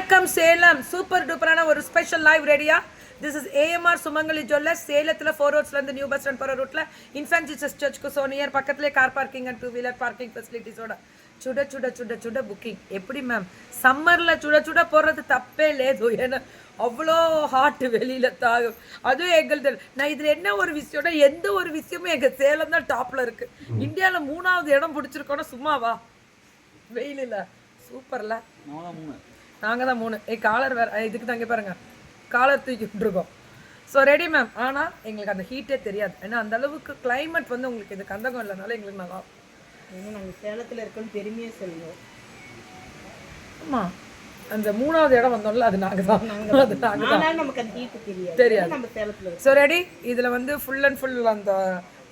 வணக்கம் சேலம். சூப்பர் டூப்பரான ஒரு special live ரெடியா? This is AMR Sumangali jewellers, சேலத்தில் 4 ரோட்ஸ்லேருந்து நியூ பஸ் ஸ்டாண்ட் போகிற ரூட்டில் இன்ஃபன்ட் ஜீசஸ் சர்ச்சுக்கு சோனியர் பக்கத்துலேயே car parking and 2 wheeler parking ஃபெசிலிட்டிஸோட சுட சுட சுட சுட புக்கிங். எப்படி மேம் சம்மரில் சுட சுட போடுறது தப்பே லேது, ஏன்னா அவ்வளோ ஹாட் வெளியில் தாகும். அதுவும் எங்களுக்கு நான் இதில் என்ன ஒரு விஷயம்னா, எந்த ஒரு விஷயமும் எங்கள் சேலம் தான் டாப்பில் இருக்குது. இந்தியாவில் 3வது இடம் பிடிச்சிருக்கோன்னா சும்மாவா? வெயிலில் சூப்பரில் நாங்கள் தான் 3. காலர் வேறு இதுக்கு தாங்க பாருங்க, காலர் தூக்கி விட்டுருக்கோம். So ready ma'am. ஆனால் எங்களுக்கு அந்த ஹீட்டே தெரியாது, ஏன்னா அந்த அளவுக்கு கிளைமேட் வந்து உங்களுக்கு இது கந்தகம் இல்லைனால எங்களுக்கு நல்லா. நாங்கள் சேலத்தில் இருக்கோன்னு பெருமையாக சொல்லுவோம். ஆமாம், அந்த 3வது இடம் வந்தோம்ல, அது நாங்கள் தான். அது நாங்கள் தான். நமக்கு அந்த ஹீட்டு தெரியாது. நம்ம சேலத்தில். So ready. இதில் வந்து ஃபுல் அண்ட் ஃபுல் அந்த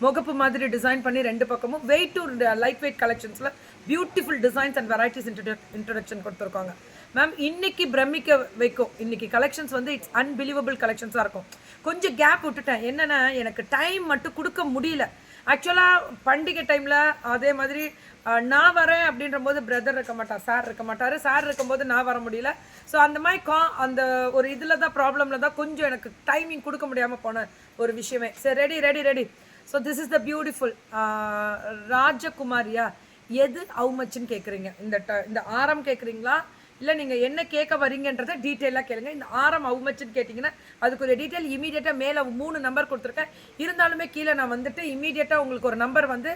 முகப்பு மாதிரி டிசைன் பண்ணி 2 பக்கமும் வெயிட் டு லைட் வெயிட் கலெக்ஷன்ஸில் beautiful designs and varieties introduction கொடுத்துருக்காங்க மேம். இன்னைக்கு பிரமிக்க வைக்கும். இன்னைக்கு கலெக்ஷன்ஸ் வந்து இட்ஸ் அன்பிலீவபிள் கலெக்ஷன்ஸாக இருக்கும். கொஞ்சம் கேப் விட்டுட்டேன், என்னென்னா எனக்கு டைம் மட்டும் கொடுக்க முடியல. ஆக்சுவலாக பண்டிகை டைமில் அதே மாதிரி நான் வரேன் அப்படின்ற போது பிரதர் இருக்க மாட்டார், சார் இருக்க மாட்டார், சார் இருக்கும்போது நான் வர முடியல. ஸோ அந்த மாதிரி அந்த ஒரு இதில் தான் ப்ராப்ளமில் தான் கொஞ்சம் எனக்கு டைமிங் கொடுக்க முடியாமல் போன ஒரு விஷயமே. சரி ready ready ready. So this is the beautiful ராஜகுமாரியா. எது ஹவு மச்சுன்னு கேட்குறீங்க? இந்த ஆரம் கேட்குறீங்களா, இல்லை நீங்கள் என்ன கேட்க வரீங்கன்றதை டீட்டெயிலாக கேளுங்க. இந்த ஆரம் ஹவு மச்சுன்னு கேட்டிங்கன்னா அதுக்கு ஒரு டீட்டெயில் இமீடியட்டாக மேலே 3 நம்பர் கொடுத்துருக்கேன். இருந்தாலுமே கீழே நான் வந்துட்டு இமீடியட்டாக உங்களுக்கு ஒரு நம்பர் வந்து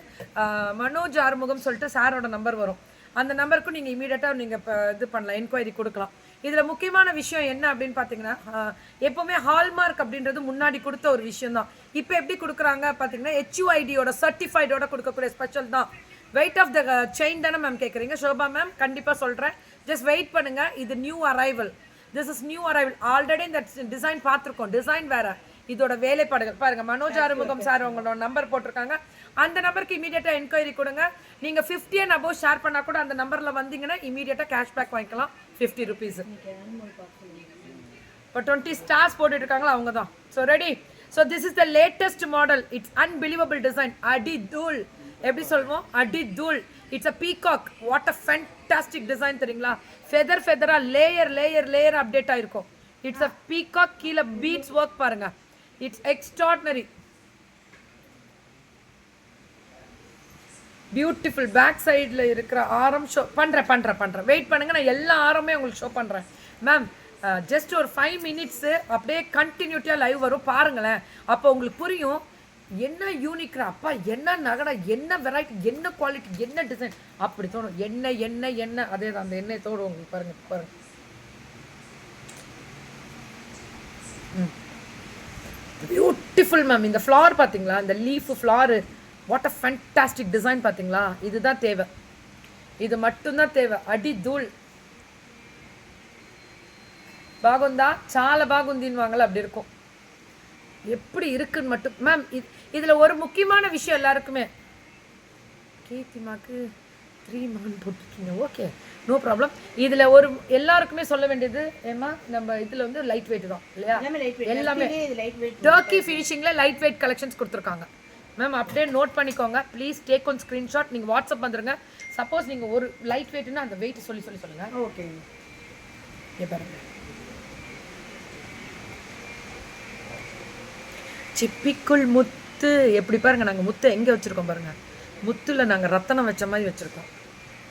மனோஜ் ஆறுமுகம் சொல்லிட்டு சாரோட நம்பர் வரும். அந்த நம்பருக்கும் நீங்கள் இமீடியட்டாக நீங்கள் இப்போ இது பண்ணலாம், என்கொயரி கொடுக்கலாம். இதில் முக்கியமான விஷயம் என்ன அப்படின்னு பார்த்தீங்கன்னா, எப்போவுமே ஹால்மார்க் அப்படின்றது முன்னாடி கொடுத்த ஒரு விஷயம் தான். இப்போ எப்படி கொடுக்குறாங்க பார்த்தீங்கன்னா, HUID-யோட சர்டிஃபைடோட கொடுக்கக்கூடிய ஸ்பெஷல் தான். வெயிட் ஆஃப் த செயின் தானே மேம் கேட்குறீங்க? ஷோபா மேம் கண்டிப்பாக சொல்கிறேன், ஜஸ்ட் வெயிட் பண்ணுங்கள். இது new arrival, this is new arrival. Already இந்த டிசைன் பார்த்துருக்கோம், டிசைன் வேறு, இதோட வேலைப்பாடுகள் பாருங்கள். மனோஜ் ஆறுமுகம் சார் உங்களோட நம்பர் போட்டிருக்காங்க. அந்த நம்பருக்கு இமீடியட்டாக என்கொயரி கொடுங்க. நீங்கள் 50 and above ஷேர் பண்ணால் கூட அந்த நம்பரில் வந்தீங்கன்னா இமீடியட்டாக கேஷ்பேக் வாங்கிக்கலாம், 50 rupees. இப்போ 20 ஸ்டார்ஸ் போட்டுட்டு இருக்காங்களா அவங்க தான். So ready. So this is the latest model. It's unbelievable design. அடி தூள், எப்படி சொல்லுவோம்? அடி தூள். It's a peacock. What a fantastic design தெரியுங்களா? ஃபெதர் ஃபெதராக லேயர் லேயர் லேயர் அப்டேட் ஆகிருக்கும். It's a peacock. கீழே பீட்ஸ் ஒர்க் பாருங்கள், இட்ஸ் எக்ஸ்ட்ராடினரி, பியூட்டிஃபுல். பேக் சைடில் இருக்கிற ஆரம் ஷோ பண்ணுறேன். வெயிட் பண்ணுங்கள், நான் எல்லா ஆரமே உங்களுக்கு ஷோ பண்ணுறேன் மேம். ஜஸ்ட் ஒரு 5 minutes அப்படியே கண்டினியூட்டியாக லைவ் வரும், பாருங்களேன். அப்போ உங்களுக்கு புரியும் என்ன யூனிக்ரா, அப்பா என்ன நகடா, என்ன வெரைட்டி, என்ன குவாலிட்டி, என்ன டிசைன், அப்படி தோணும். என்ன அதே தான், அந்த எண்ணெய் தோடும் உங்களுக்கு. பாருங்க. Beautiful ma'am. இந்த ஃப்ளார் பார்த்தீங்களா, இந்த leaf flare, what a fantastic design பார்த்தீங்களா? இதுதான் தேவை, இது மட்டும்தான் தேவை. அடி தூள். பாகுந்தா சால பாகுந்தின்வாங்களா, அப்படி இருக்கும். எப்படி இருக்குன்னு மட்டும் மேம். இதில் ஒரு முக்கியமான விஷயம் எல்லாருக்குமே, கீர்த்திமாக்கு 3 மகன் போட்டுருக்கீங்க, ஓகே நோ ப்ராப்ளம். இதில் ஒரு எல்லாருக்குமே சொல்ல வேண்டியது ஏமா, நம்ம இதில் வந்து லைட் வெயிட் தான் இல்லையா? எல்லாமே டர்க்கி ஃபினிஷிங்கில் லைட் வெயிட் கலெக்ஷன்ஸ் கொடுத்துருக்காங்க மேம். அப்படியே நோட் பண்ணிக்கோங்க ப்ளீஸ். Take one screenshot. நீங்கள் வாட்ஸ்அப் வந்துடுங்க. சப்போஸ் நீங்கள் ஒரு லைட் வெயிட்னா அந்த வெயிட் சொல்லி சொல்லுங்கள். ஓகே. பாருங்க, சிப்பிக்குள் முத்து. எப்படி பாருங்க, நாங்கள் முத்து எங்கே வச்சுருக்கோம் பாருங்க. முத்தில் நாங்கள் ரத்தனம் வச்ச மாதிரி வச்சுருக்கோம்,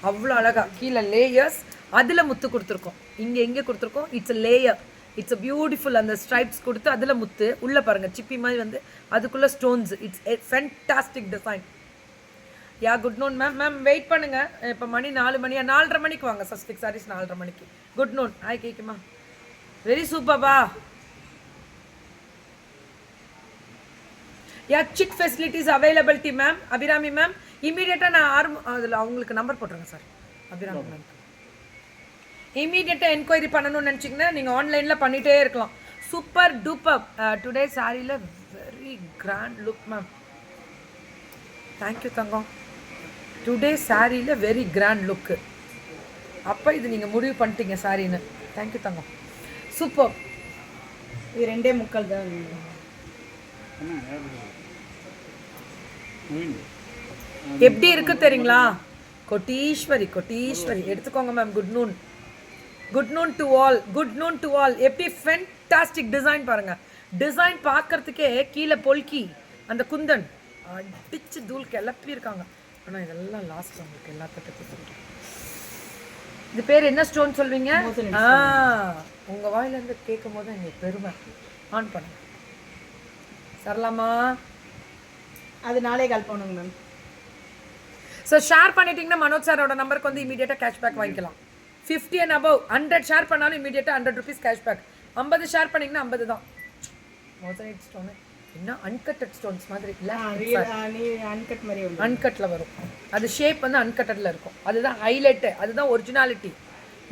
அவ்வளோ அழகாக. கீழே லேயர்ஸ், அதில் முத்து கொடுத்துருக்கோம். எங்கே கொடுத்துருக்கோம்? It's a layer, it's a beautiful. அந்த ஸ்ட்ரைப்ஸ் கொடுத்து அதில் முத்து உள்ளே பாருங்கள், சிப்பி மாதிரி வந்து அதுக்குள்ளே stones. It's a fantastic design. Ya good known ma'am. Ma'am wait பண்ணுங்கள். இப்போ மணி 4 மணியா? 4:30 மணிக்கு வாங்க. சஸ்டிக் சாரீஸ் 4:30 மணிக்கு. Good noon. ஹாய் கேக்குமா? வெரி சூப்பர்பா. Yeah sit facilities availability ma'am. Abirami ma'am இமீடியட்டாக நான் அதில் அவங்களுக்கு நம்பர் போட்டுருங்க சார். அபிராமி மேம் இமீடியட்டாக என்கொயரி பண்ணணும்னு நினச்சிங்கன்னா நீங்கள் ஆன்லைனில் பண்ணிகிட்டே இருக்கலாம். Super duper. டுடே சாரியில் very grand look ma'am. Thank you தங்கம். டுடே சாரியில் வெரி கிராண்ட் லுக்கு. அப்போ இது நீங்கள் முடிவு பண்ணிட்டீங்க சாரின்னு. தேங்க்யூ தங்கம். சூப்பர். இது 2.25 தான். எப்படி இருக்கு தெரியுங்களா? கொட்டீஸ்வரி எடுத்துக்கோங்க மேம். Good noon. Good noon to all, good noon to all. எப்படி ஃபென்டாஸ்டிக் டிசைன் பாருங்க. டிசைன் பார்க்கறதுக்கே கீழே பொல்கி அந்த குந்தன் அடிச்சு தூள் கிளப்பி இருக்காங்க. ஆனால் இதெல்லாம் லாஸ்ட் உங்களுக்கு எல்லாத்துக்கும் சொல்கிறேன். இது பேர் என்ன ஸ்டோன் சொல்வீங்க? உங்கள் வாயிலேருந்து கேட்கும் போது எங்களுக்கு பெருமை. ஆன் பண்ணுங்க சரலாமா. அது நாளே கால் பண்ணுங்க மேம். ஸோ ஷேர் பண்ணிட்டீங்கன்னா மனோஜ் சாரோட நம்பருக்கு வந்து இமீடியட்டாக கேஷ்பேக் வாங்கிக்கலாம். 50 and above 100 ஷேர் பண்ணாலும் இமீடியட்டாக 100 rupees கேஷ்பேக். 50 ஷேர் பண்ணிங்கன்னா 50 தான். மோசனைட் ஸ்டோனு என்ன அன்கட்டட் ஸ்டோன்ஸ் மாதிரி இல்லை, அன்கட் மாதிரி அன்கட்டில் வரும். அது ஷேப் வந்து அன்கட்டடில் இருக்கும். அதுதான் ஹைலைட்டு, அதுதான் ஒரிஜினாலிட்டி.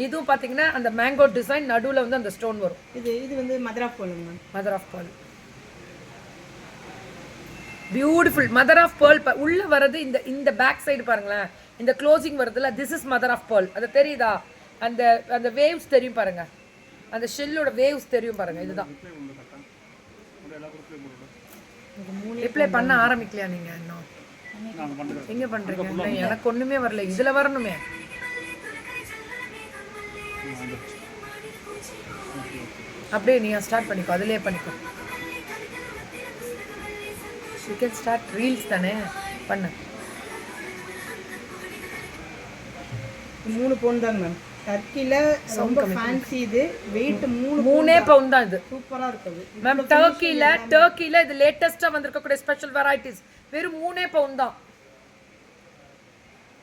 இதுவும் பார்த்தீங்கன்னா அந்த மேங்கோ டிசைன் நடுவில் வந்து அந்த ஸ்டோன் வரும். இது வந்து mother of pearl ma'am. Mother of pearl beautiful. Mother of pearl உள்ளே வர்றது இந்த பேக் சைடு பாருங்களேன், இந்த க்ளோசிங் வருதுல்ல, this is mother of pearl. அது தெரியுதா? அந்த வேவ்ஸ் தெரியும் பாருங்க, அந்த ஷெல்லோட வேவ்ஸ் தெரியும் பாருங்க. இதுதான் ரிப்ளை பண்ண ஆரம்பிக்கலையா நீங்க? இன்னும் எங்க பண்றீங்க? எனக்கு ஒண்ணுமே வரல, இதுல வரணுமே. அப்படியே நீ ஸ்டார்ட் பண்ணிக்கோ, அதுலயே பண்ணிக்கோ. You can start. ரீல்ஸ் தானே பண்ணு. 3 பவுன் தான் மேம். டர்க்கில ரொம்ப ஃபேன்சி. இது வெயிட் 3 பவுண்ட் தான். இது சூப்பரா இருக்குது மேம். டர்க்கில இது லேட்டஸ்டா வந்திருக்கக்கூடிய ஸ்பெஷல் வெரைட்டிஸ். வெறும் 3 பவுண்ட் தான்.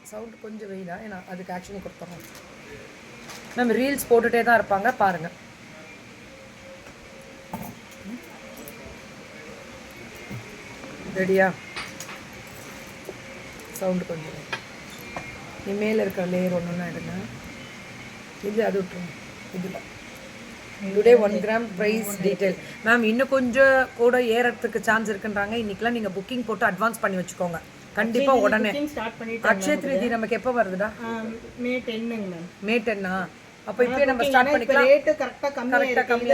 சவுண்ட் கொஞ்சம் வெயிலா, ஏன்னா அதுக்கு ஆக்ஷன் கொடுத்துறோம் மேம். ரீல்ஸ் போட்டுட்டே தான் இருப்பாங்க பாருங்க. ரெடியா? சவுண்டு கொஞ்சம் நீ மேலே இருக்கிற லேயர் ஒன்றுன்னா எடுங்க. இது அது விட்டுருங்க. இதில் today 1 gram price detail ma'am. இன்னும் கொஞ்சம் கூட ஏறத்துக்கு சான்ஸ் இருக்குன்றாங்க. இன்னைக்கெல்லாம் நீங்கள் புக்கிங் போட்டு அட்வான்ஸ் பண்ணி வச்சுக்கோங்க கண்டிப்பாக. உடனே அக்ஷய திருதி நமக்கு எப்போ வருதுடா? மே 10 மேம். மே 10ஆ? அப்போ இப்போயே நம்ம ஸ்டார்ட் பண்ணிக்கலாம். ரேட் கரெக்டாக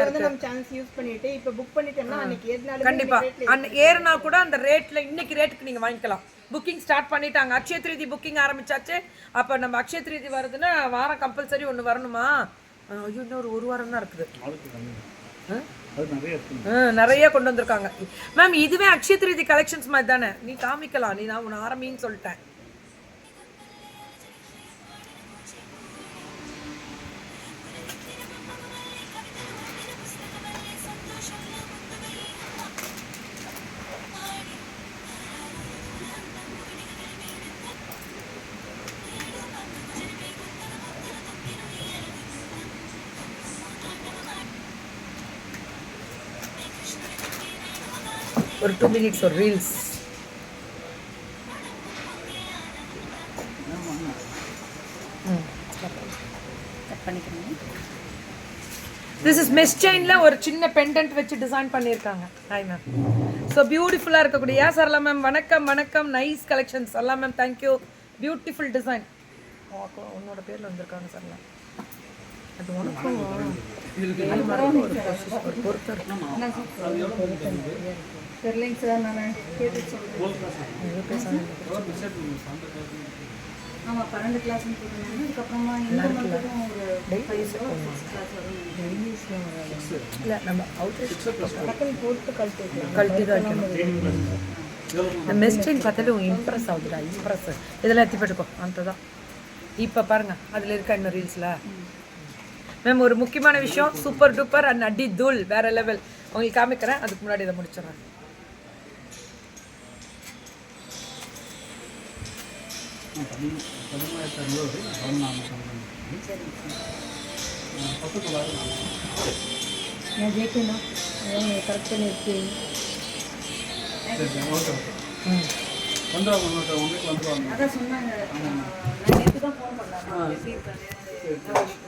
வந்து நம்ம சான்ஸ் யூஸ் பண்ணிட்டு இப்போ புக் பண்ணிட்டோம்னா அன்னைக்கு ஏறினாலும் கண்டிப்பாக ஏறினா கூட அந்த ரேட்டில் இன்னைக்கு ரேட்டுக்கு நீங்கள் வாங்கிக்கலாம். புக்கிங் ஸ்டார்ட் பண்ணிட்டாங்க. அக்ஷய திருதி புக்கிங் ஆரம்பிச்சாச்சு. அப்போ நம்ம அக்ஷய திருதி வருதுன்னா வாரம் கம்பல்சரி ஒன்று வரணுமா? ஐயோ, இன்னும் ஒரு வாரம் தான் இருக்குது. நிறைய கொண்டு வந்திருக்காங்க மேம். இதுவே அக்ஷய திருதி கலெக்ஷன்ஸ் மாதிரி தானே. நீ காமிக்கலாம். நீ நான் உன்னை ஆரம்பின்னு சொல்லிட்டேன். ஒரு 2 minutes ஒரு ரீல்ஸ். திஸ் இஸ் மெஷ் செயின்ல ஒரு சின்ன பெண்டன்ட் வச்சு டிசைன் பண்ணியிருக்காங்க. Hi ma'am. ஸோ பியூட்டிஃபுல்லாக இருக்கக்கூடிய சரளா மேம் வணக்கம். வணக்கம். Nice collections Sarala ma'am. Thank you. Beautiful design. உன்னோட பேரில் வந்திருக்காங்க சரளா. அது உனக்கும் ஒரு பொருத்தம் தெரியலைங்க சார். நான் கேட்டு சொல்கிறேன். ஆமாம், 12 கிளாஸ்ன்னு போட்டுருந்தாங்க. அதுக்கப்புறமா இந்த மந்த்துக்கும் ஒரு 5 கிளாஸ் வரும். இல்லை நம்ம டக்குன்னு போட்டு கழட்டி தான் வைக்கணும். இந்த மெஸ்டின் பார்த்தாலும் இம்ப்ரெஸ் ஆகுதுடா. இம்ப்ரெஸ் இதெல்லாம் எத்தி போட்டுக்கோ. அந்த தான் இப்போ பாருங்கள் அதில் இருக்க இன்னும் ரீல்ஸில் மேம் ஒரு முக்கியமான விஷயம். சூப்பர் டூப்பர் அண்ட் அடி தூள் வேறு லெவல் உங்களுக்கு காமிக்கிறேன். அதுக்கு முன்னாடி இதை முடிச்சிடறேன். ஜெயிக்கணும் கரெக்ட் பண்ணிருக்கு. அதான் சொன்னாங்க. நான் நேற்று தான் ஃபோன் பண்ணேன். எப்படி இருக்காங்க?